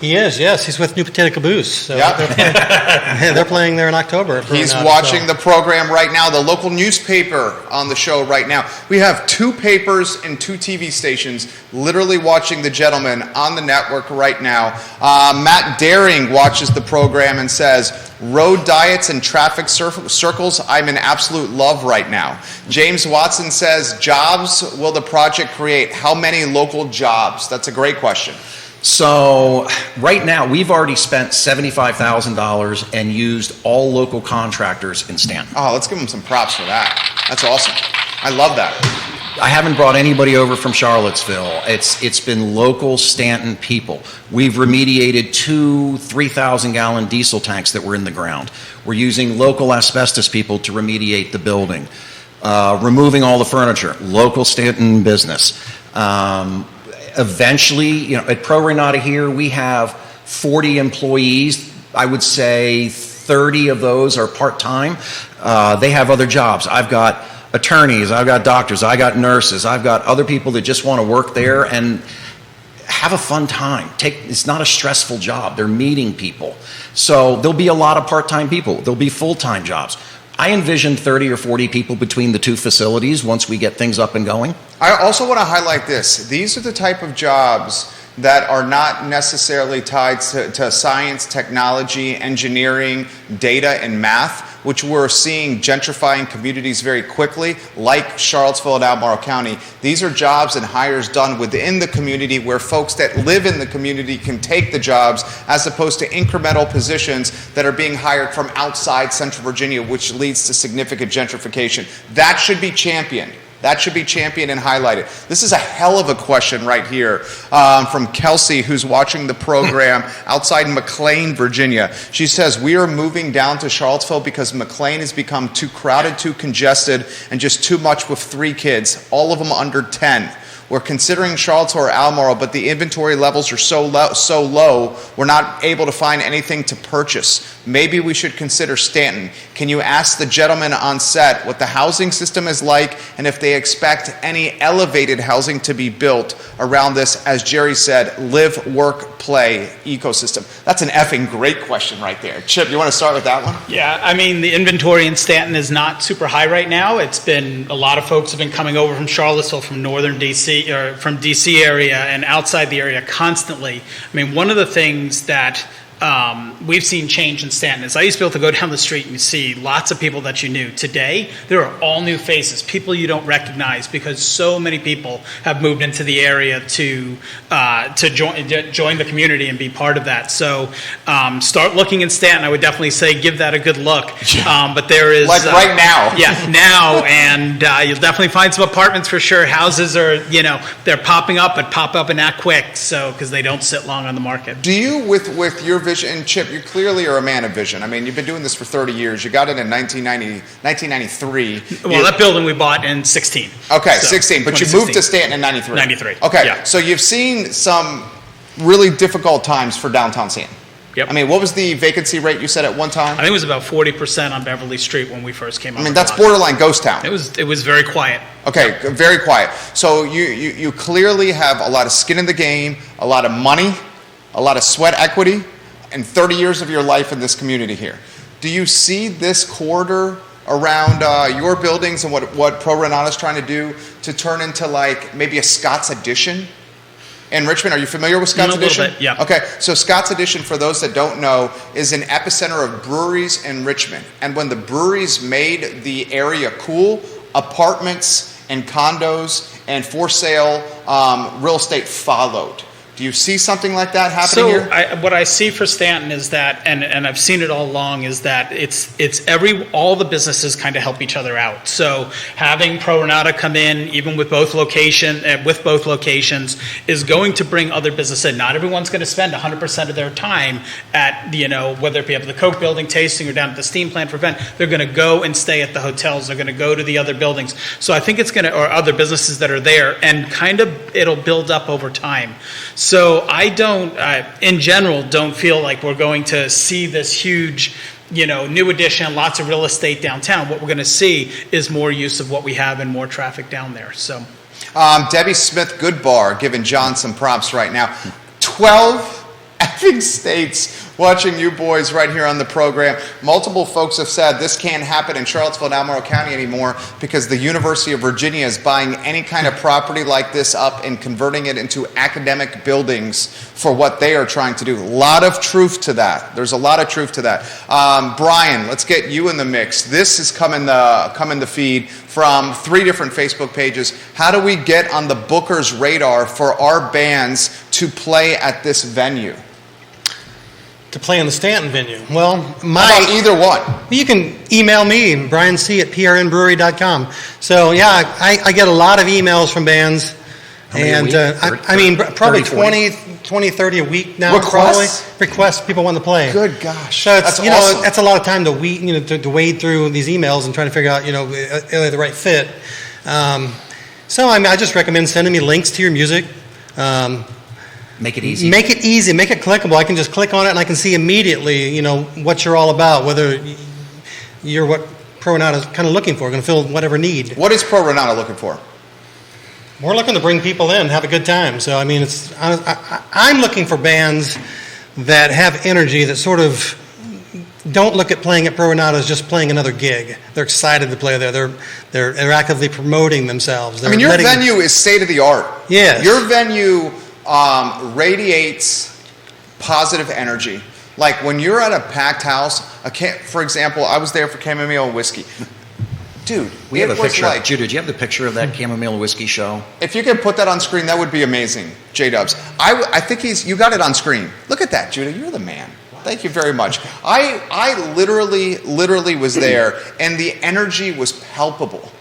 He is, yes. He's with New Potato Caboose. So yep. they're playing there in October. He's watching the program right now, the local newspaper on the show right now. We have 2 papers and 2 TV stations literally watching the gentleman on the network right now. Matt Daring watches the program and says, road diets and traffic circles, I'm in absolute love right now. James Watson says, jobs will the project create? How many local jobs? That's a great question. So right now, we've already spent $75,000 and used all local contractors in Stanton. Oh, let's give them some props for that. That's awesome. I love that. I haven't brought anybody over from Charlottesville. It's been local Stanton people. We've remediated 2 3,000-gallon diesel tanks that were in the ground. We're using local asbestos people to remediate the building. Removing all the furniture, local Stanton business. Eventually, at Pro Renata here, we have 40 employees. I would say 30 of those are part-time. They have other jobs. I've got attorneys, I've got doctors, I got nurses, I've got other people that just want to work there and have a fun time. It's not a stressful job. They're meeting people. So there'll be a lot of part-time people. There'll be full-time jobs. I envision 30 or 40 people between the 2 facilities once we get things up and going. I also want to highlight this. These are the type of jobs that are not necessarily tied to science, technology, engineering, data, and math. which we're seeing gentrifying communities very quickly, like Charlottesville and Albemarle County. These are jobs and hires done within the community where folks that live in the community can take the jobs, as opposed to incremental positions that are being hired from outside Central Virginia, which leads to significant gentrification. That should be championed. That should be championed and highlighted. This is a hell of a question right here from Kelsey, who's watching the program outside McLean, Virginia. She says, we are moving down to Charlottesville because McLean has become too crowded, too congested, and just too much with 3 kids, all of them under 10. We're considering Charlottesville or Albemarle, but the inventory levels are so low, we're not able to find anything to purchase. Maybe we should consider Stanton. Can you ask the gentleman on set what the housing system is like and if they expect any elevated housing to be built around this, as Jerry said, live, work, play ecosystem? That's an effing great question right there. Chip, you want to start with that one? Yeah, I mean, the inventory in Stanton is not super high right now. It's been, a lot of folks have been coming over from Charlottesville, from northern DC, or from DC area and outside the area constantly. I mean, one of the things that we've seen change in Stanton is I used to be able to go down the street and see lots of people that you knew. Today, there are all new faces, people you don't recognize, because so many people have moved into the area to join the community and be part of that. So start looking in Stanton. I would definitely say give that a good look. But there is... Like right now. Yeah, now. And you'll definitely find some apartments for sure. Houses are, they're popping up, but pop up and not quick, so because they don't sit long on the market. Do you, with your vision, and Chip, you clearly are a man of vision. I mean, you've been doing this for 30 years. You got it in 1993. Well, that building we bought in 16. Okay, so, 16. But you moved to Stanton in 93. 93. Okay, yeah. So you've seen some really difficult times for downtown Stanton. Yep. I mean, what was the vacancy rate you said at one time? I think it was about 40% on Beverly Street when we first came out. I mean, that's borderline ghost town. It was very quiet. Okay, very quiet. So you clearly have a lot of skin in the game, a lot of money, a lot of sweat equity, and 30 years of your life in this community here. Do you see this corridor around your buildings and what Pro Renata is trying to do to turn into like maybe a Scott's Addition in Richmond? Are you familiar with Scott's Addition? A little bit, yeah. Okay, so Scott's Addition, for those that don't know, is an epicenter of breweries in Richmond. And when the breweries made the area cool, apartments and condos and for sale real estate followed. Do you see something like that happening here? What I see for Stanton is that, and I've seen it all along, is that it's all the businesses kind of help each other out. So having Pro Renata come in, even with both locations, is going to bring other business in. Not everyone's going to spend 100% of their time at whether it be up the Coke building tasting or down at the steam plant for event. They're going to go and stay at the hotels. They're going to go to the other buildings. So I think it's going to, or other businesses that are there, and kind of it'll build up over time. So I in general, don't feel like we're going to see this huge, new addition, lots of real estate downtown. What we're going to see is more use of what we have and more traffic down there. So, Debbie Smith Goodbar giving John some props right now. 12 effing states watching you boys right here on the program. Multiple folks have said this can't happen in Charlottesville and Albemarle County anymore because the University of Virginia is buying any kind of property like this up and converting it into academic buildings for what they are trying to do. A lot of truth to that. There's a lot of truth to that. Brian, let's get you in the mix. This has come in the feed from 3 different Facebook pages. How do we get on the Booker's radar for our bands to play at this venue? To play in the Stanton venue. Well, How about either one? You can email me, brianc@prnbrewery.com. So, yeah, I get a lot of emails from bands. And, probably 20, 30 a week now. Requests? Probably. Requests, people want to play. Good gosh. So, it's, awesome. that's a lot of time to wade through these emails and trying to figure out, are they the right fit. I just recommend sending me links to your music. Make it easy. Make it easy. Make it clickable. I can just click on it and I can see immediately, what you're all about, whether you're what Pro Renata is kind of looking for, going to fill whatever need. What is Pro Renata looking for? We're looking to bring people in, have a good time. So, I'm looking for bands that have energy, that sort of don't look at playing at Pro Renata as just playing another gig. They're excited to play there. They're actively promoting themselves. Your venue is state of the art. Yes. Your venue radiates positive energy. Like when you're at a packed house, for example, I was there for chamomile whiskey. Dude, We have a it was picture. like, Judah, do you have the picture of that chamomile whiskey show? if you could put that on screen, that would be amazing, J-Dubs. I think you got it on screen. Look at that, Judah, you're the man. Thank you very much. I literally was there, and the energy was palpable.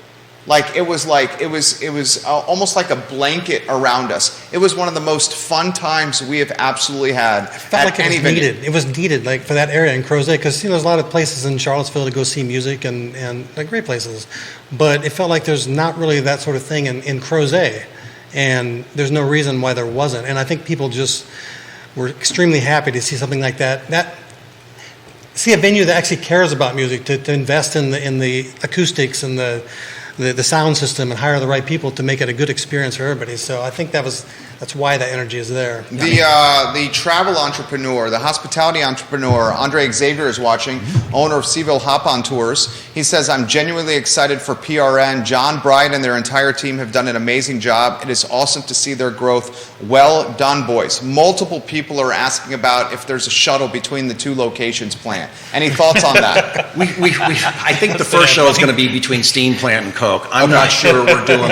It was almost like a blanket around us. It was one of the most fun times we have absolutely had. Felt like it was needed. It was needed, like for that area in Crozet, because there's a lot of places in Charlottesville to go see music and like great places, but it felt like there's not really that sort of thing in Crozet, and there's no reason why there wasn't. And I think people just were extremely happy to see something like that. See a venue that actually cares about music, to invest in the acoustics and the sound system and hire the right people to make it a good experience for everybody. So I think that's why that energy is there. The travel entrepreneur, the hospitality entrepreneur, Andre Xavier is watching, owner of CVille Hop-On Tours. He says, I'm genuinely excited for PRN. John, Brian, and their entire team have done an amazing job. It is awesome to see their growth. Well done, boys. Multiple people are asking about if there's a shuttle between the two locations planned. Any thoughts on that? I think the first show is going to be between Steam Plant and Coke. I'm not sure we're doing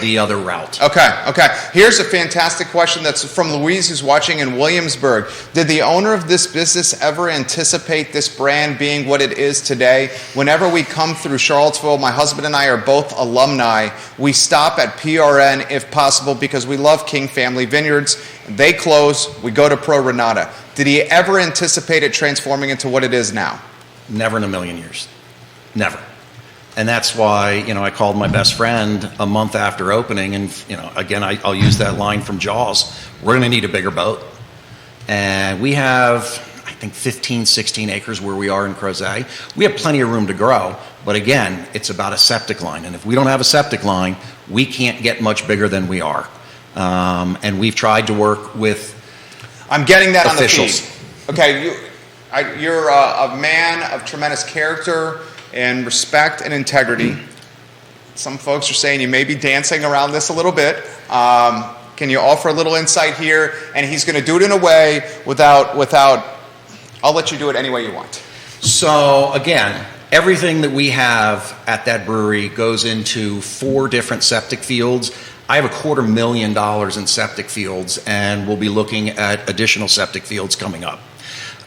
the other route. Okay. Here's a fantastic question that's from Louise, who's watching in Williamsburg. Did the owner of this business ever anticipate this brand being what it is today? Whenever we come through Charlottesville, my husband and I are both alumni. We stop at PRN if possible because we love King Family Vineyards. They close, we go to Pro Renata. Did he ever anticipate it transforming into what it is now? Never in a million years. Never. And that's why, I called my best friend a month after opening, and, again, I'll use that line from Jaws. We're going to need a bigger boat. And we have, I think, 15, 16 acres where we are in Crozet. We have plenty of room to grow, but again, it's about a septic line. And if we don't have a septic line, we can't get much bigger than we are. And we've tried to work with I'm getting that officials. On the feed. Okay, you're a man of tremendous character and respect and integrity. Some folks are saying you may be dancing around this a little bit. Can you offer a little insight here? And he's going to do it in a way without. I'll let you do it any way you want. So again, everything that we have at that brewery goes into 4 different septic fields. I have $250,000 in septic fields, and we'll be looking at additional septic fields coming up.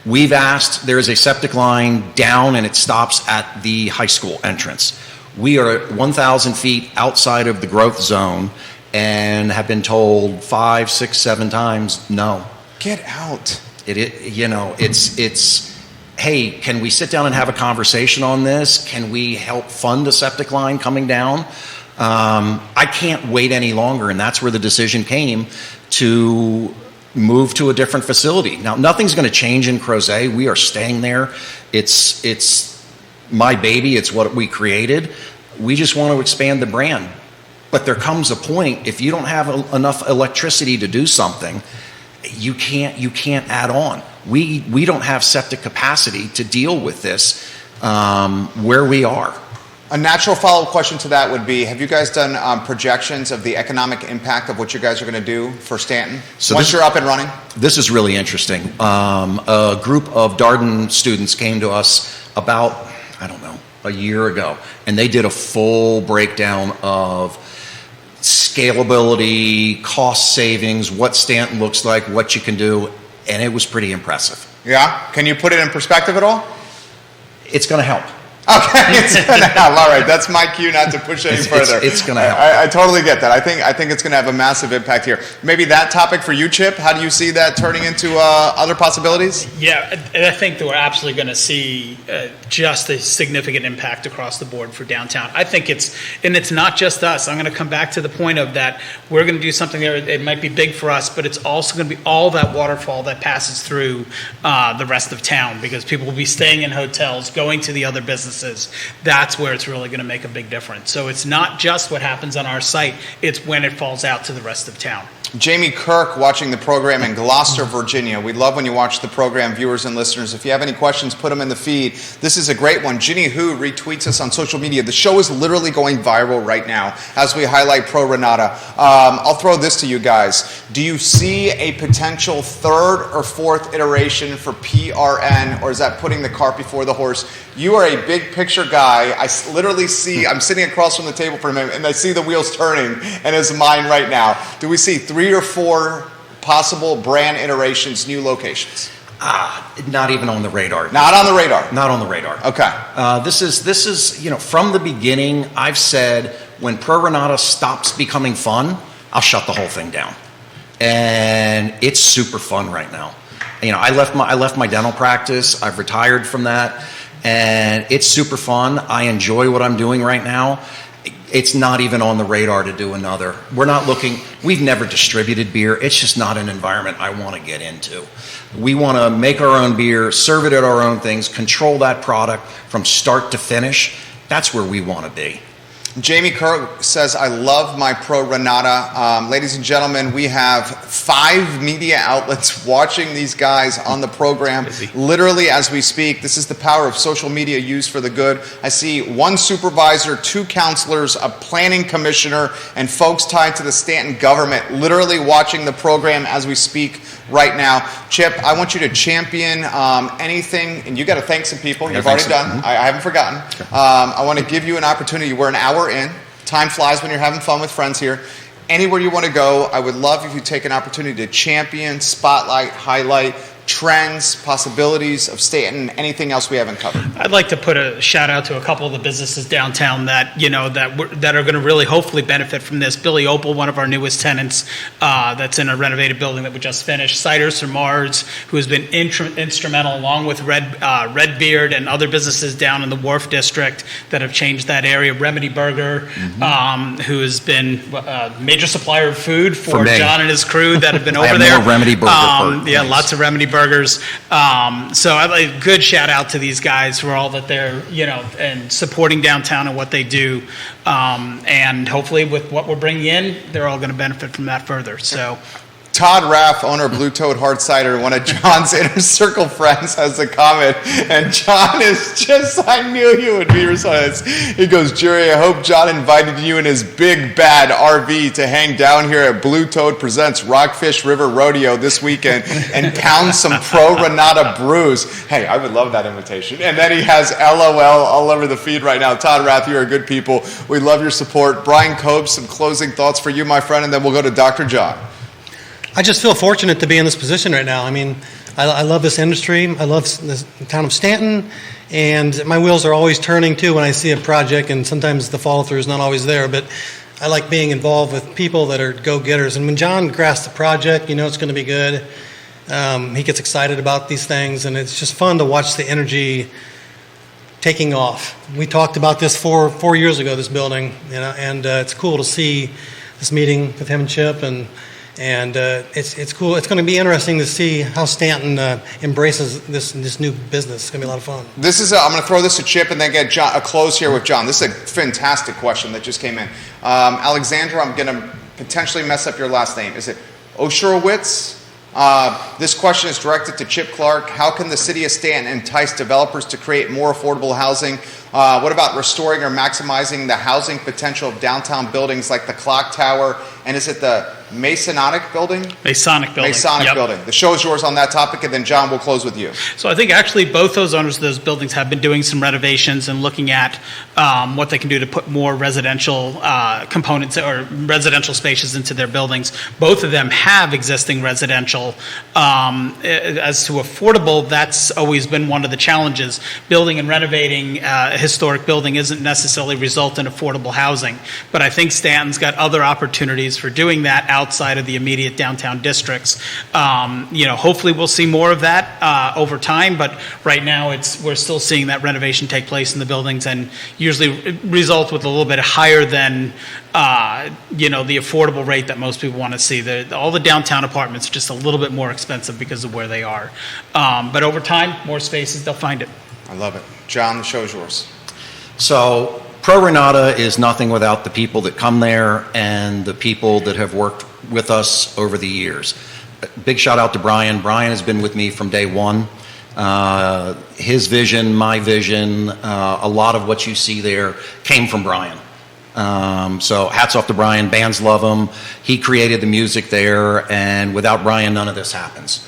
We've asked, there is a septic line down and it stops at the high school entrance. We are 1,000 feet outside of the growth zone and have been told 5, 6, 7 times, no. Get out. It's hey, can we sit down and have a conversation on this? Can we help fund a septic line coming down? I can't wait any longer, and that's where the decision came to move to a different facility. Now, nothing's going to change in Crozet. We are staying there. It's my baby. It's what we created. We just want to expand the brand. But there comes a point, if you don't have enough electricity to do something, you can't add on. We don't have septic capacity to deal with this where we are. A natural follow-up question to that would be, have you guys done projections of the economic impact of what you guys are going to do for Stanton once you're up and running? This is really interesting. A group of Darden students came to us about, a year ago, and they did a full breakdown of scalability, cost savings, what Stanton looks like, what you can do, and it was pretty impressive. Yeah? Can you put it in perspective at all? It's going to help. Okay, it's going to help. All right, that's my cue not to push any further. It's going to help. I totally get that. I think it's going to have a massive impact here. Maybe that topic for you, Chip. How do you see that turning into other possibilities? Yeah, I think that we're absolutely going to see just a significant impact across the board for downtown. I think it's not just us. I'm going to come back to the point of that we're going to do something there. It might be big for us, but it's also going to be all that waterfall that passes through the rest of town, because people will be staying in hotels, going to the other businesses. businesses, that's where it's really going to make a big difference. So it's not just what happens on our site, it's when it falls out to the rest of town. Jamie Kirk watching the program in Gloucester, Virginia. We love when you watch the program, viewers and listeners. If you have any questions, put them in the feed. This is a great one. Ginny Hu retweets us on social media. The show is literally going viral right now as we highlight Pro Renata. I'll throw this to you guys. Do you see a potential third or fourth iteration for PRN, or is that putting the cart before the horse? You are a big picture guy. I literally see, I'm sitting across from the table from him, and I see the wheels turning in his mind right now. Do we see 3 or 4 possible brand iterations, new locations? Not even on the radar. Not on the radar? Not on the radar. Okay. This is, from the beginning, I've said when Pro Renata stops becoming fun, I'll shut the whole thing down. And it's super fun right now. I left my dental practice. I've retired from that. And it's super fun. I enjoy what I'm doing right now. It's not even on the radar to do another. We've never distributed beer. It's just not an environment I want to get into. We want to make our own beer, serve it at our own things, control that product from start to finish. That's where we want to be. Jamie Kirk says, I love my Pro Renata. Ladies and gentlemen, we have 5 media outlets watching these guys on the program literally as we speak. This is the power of social media used for the good. I see 1 supervisor, 2 counselors, a planning commissioner, and folks tied to the Stanton government literally watching the program as we speak right now. Chip, I want you to champion anything, and you got to thank some people. You've already done. I haven't forgotten. I want to give you an opportunity. We're an hour in. Time flies when you're having fun with friends here. Anywhere you want to go, I would love if you take an opportunity to champion, spotlight, highlight trends, possibilities of Stanton, anything else we haven't covered. I'd like to put a shout out to a couple of the businesses downtown that that are going to really hopefully benefit from this. Billy Opal, one of our newest tenants, that's in a renovated building that we just finished. Ciders from Mars, who has been instrumental, along with Redbeard and other businesses down in the Wharf District that have changed that area. Remedy Burger, who has been a major supplier of food for John and his crew that have been over there. More Remedy Burger. Lots of Remedy Burgers. So I'd like a good shout out to these guys for all that they're, and supporting downtown and what they do. And hopefully with what we're bringing in, they're all going to benefit from that further. So. Todd Raff, owner of Blue Toad Hard Cider, one of John's inner circle friends, has a comment, and John is just, I knew you would be responding. He goes, Jerry, I hope John invited you in his big bad RV to hang down here at Blue Toad Presents Rockfish River Rodeo this weekend and pound some Pro Renata brews. Hey, I would love that invitation. And then he has LOL all over the feed right now. Todd Raff, you are good people. We love your support. Brian Cope, some closing thoughts for you, my friend, and then we'll go to Dr. John. I just feel fortunate to be in this position right now. I mean, I love this industry. I love the town of Stanton, and my wheels are always turning too when I see a project, and sometimes the follow-through is not always there, but I like being involved with people that are go-getters. And when John grasps the project, it's going to be good. He gets excited about these things, and it's just fun to watch the energy taking off. We talked about this 4 years ago, this building, and it's cool to see this meeting with him and Chip, and it's cool. It's going to be interesting to see how Stanton embraces this new business. It's going to be a lot of fun. I'm going to throw this to Chip and then get John, a close here with John. This is a fantastic question that just came in. Alexandra, I'm going to potentially mess up your last name. Is it Osherowitz? This question is directed to Chip Clarke. How can the city of Stanton entice developers to create more affordable housing? What about restoring or maximizing the housing potential of downtown buildings like the Clock Tower? And is it the Masonic building? Masonic building. Masonic building. The show is yours on that topic, and then John, we'll close with you. So I think actually both those owners of those buildings have been doing some renovations and looking at what they can do to put more residential components or residential spaces into their buildings. Both of them have existing residential. As to affordable, that's always been one of the challenges. Building and renovating a historic building isn't necessarily result in affordable housing, but I think Stanton's got other opportunities for doing that outside of the immediate downtown districts. Hopefully we'll see more of that over time, but right now we're still seeing that renovation take place in the buildings, and usually results with a little bit higher than the affordable rate that most people want to see. All the downtown apartments are just a little bit more expensive because of where they are. But over time, more spaces, they'll find it. I love it. John, the show is yours. So Pro Renata is nothing without the people that come there and the people that have worked with us over the years. Big shout out to Brian. Brian has been with me from day one. His vision, my vision, a lot of what you see there came from Brian. So hats off to Brian. Bands love him. He created the music there, and without Brian, none of this happens.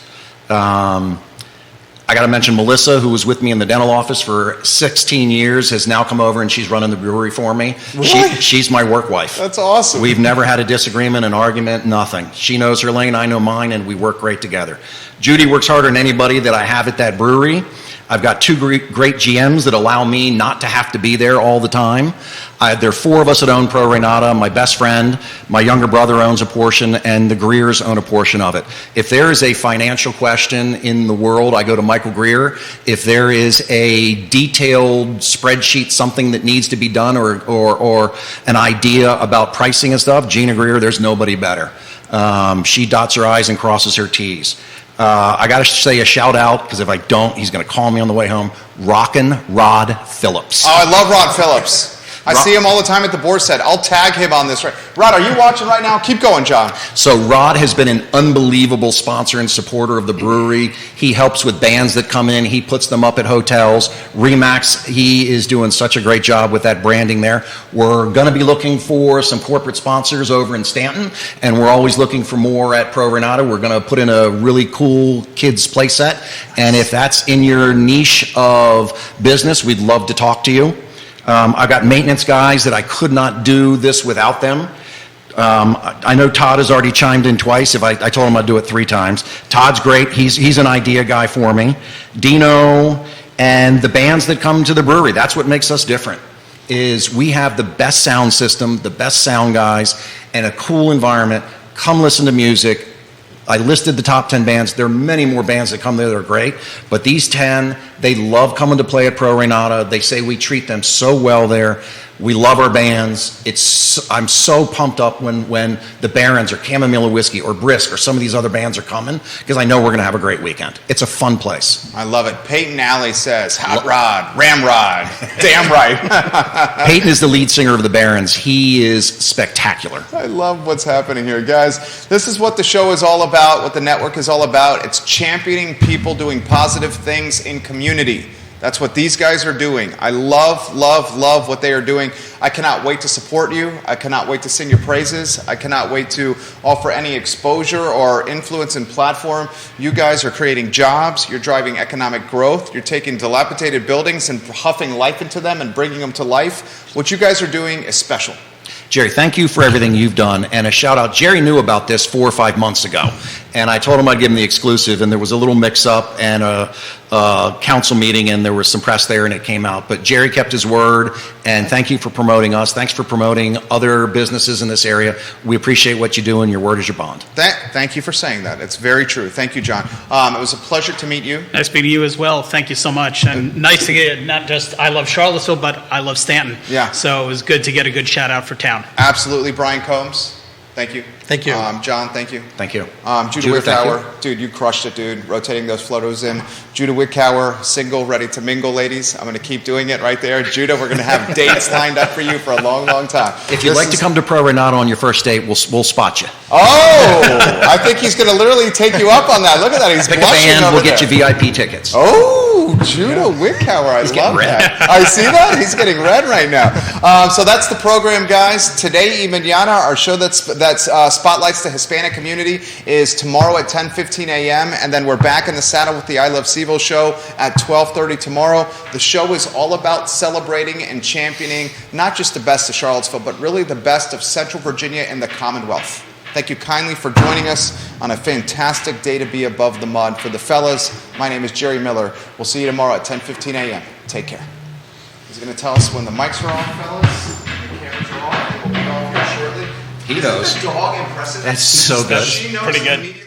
I got to mention Melissa, who was with me in the dental office for 16 years, has now come over and she's running the brewery for me. Really? She's my work wife. That's awesome. We've never had a disagreement, an argument, nothing. She knows her lane, I know mine, and we work great together. Judy works harder than anybody that I have at that brewery. I've got two great GMs that allow me not to have to be there all the time. There are four of us that own Pro Renata. My best friend, my younger brother owns a portion, and the Greers own a portion of it. If there is a financial question in the world, I go to Michael Greer. If there is a detailed spreadsheet, something that needs to be done, or an idea about pricing and stuff, Gina Greer, there's nobody better. She dots her I's and crosses her T's. I got to say a shout out, because if I don't, he's going to call me on the way home. Rockin' Rod Phillips. Oh, I love Rod Phillips. I see him all the time at the board set. I'll tag him on this. Rod, are you watching right now? Keep going, John. So Rod has been an unbelievable sponsor and supporter of the brewery. He helps with bands that come in. He puts them up at hotels. Remax, he is doing such a great job with that branding there. We're going to be looking for some corporate sponsors over in Stanton, and we're always looking for more at Pro Renata. We're going to put in a really cool kids play set, and if that's in your niche of business, we'd love to talk to you. I've got maintenance guys that I could not do this without them. I know Todd has already chimed in twice. If I told him I'd do it 3 times. Todd's great. He's an idea guy for me. Dino and the bands that come to the brewery. That's what makes us different, is we have the best sound system, the best sound guys, and a cool environment. Come listen to music. I listed the top 10 bands. There are many more bands that come there that are great, but these 10, they love coming to play at Pro Renata. They say we treat them so well there. We love our bands. I'm so pumped up when the Barons or Chamomile Whiskey or Brisk or some of these other bands are coming, because I know we're going to have a great weekend. It's a fun place. I love it. Peyton Alley says, hot rod, ramrod. Damn right. Peyton is the lead singer of the Barons. He is spectacular. I love what's happening here, guys. This is what the show is all about, what the network is all about. It's championing people doing positive things in community. That's what these guys are doing. I love, love, love what they are doing. I cannot wait to support you. I cannot wait to sing your praises. I cannot wait to offer any exposure or influence and platform. You guys are creating jobs. You're driving economic growth. You're taking dilapidated buildings and huffing life into them and bringing them to life. What you guys are doing is special. Jerry, thank you for everything you've done, and a shout out. Jerry knew about this 4 or 5 months ago, and I told him I'd give him the exclusive, and there was a little mix-up and a council meeting, and there was some press there, and it came out. But Jerry kept his word, and thank you for promoting us. Thanks for promoting other businesses in this area. We appreciate what you do, and your word is your bond. Thank you for saying that. It's very true. Thank you, John. It was a pleasure to meet you. Nice meeting you as well. Thank you so much. And nice to get not just I Love Charlottesville, but I Love Stanton. Yeah. So it was good to get a good shout out for town. Absolutely. Brian Combs, thank you. Thank you. John, thank you. Thank you. Judah Wickower, dude, you crushed it, dude. Rotating those photos in. Judah Wickower, single, ready to mingle, ladies. I'm going to keep doing it right there. Judah, we're going to have dates lined up for you for a long, long time. If you'd like to come to Pro Renata on your first date, we'll spot you. Oh, I think he's going to literally take you up on that. Look at that. He's Pick a blushing band, over we'll get there. you VIP tickets. Oh, Judah Wickower. I love that. I see that. He's getting red right now. So that's the program, guys. Today, y Mañana, our show that spotlights the Hispanic community, is tomorrow at 10:15 a.m. And then we're back in the saddle with the I Love CVille Show at 12:30 tomorrow. The show is all about celebrating and championing not just the best of Charlottesville, but really the best of Central Virginia and the Commonwealth. Thank you kindly for joining us on a fantastic day to be above the mud. For the fellas, my name is Jerry Miller. We'll see you tomorrow at 10:15 a.m. Take care. He's going to tell us when the mics are on, fellas, and the cameras are on, and we'll be off here shortly. He knows. Isn't the dog impressive? That's so good. She knows Pretty good. immediately.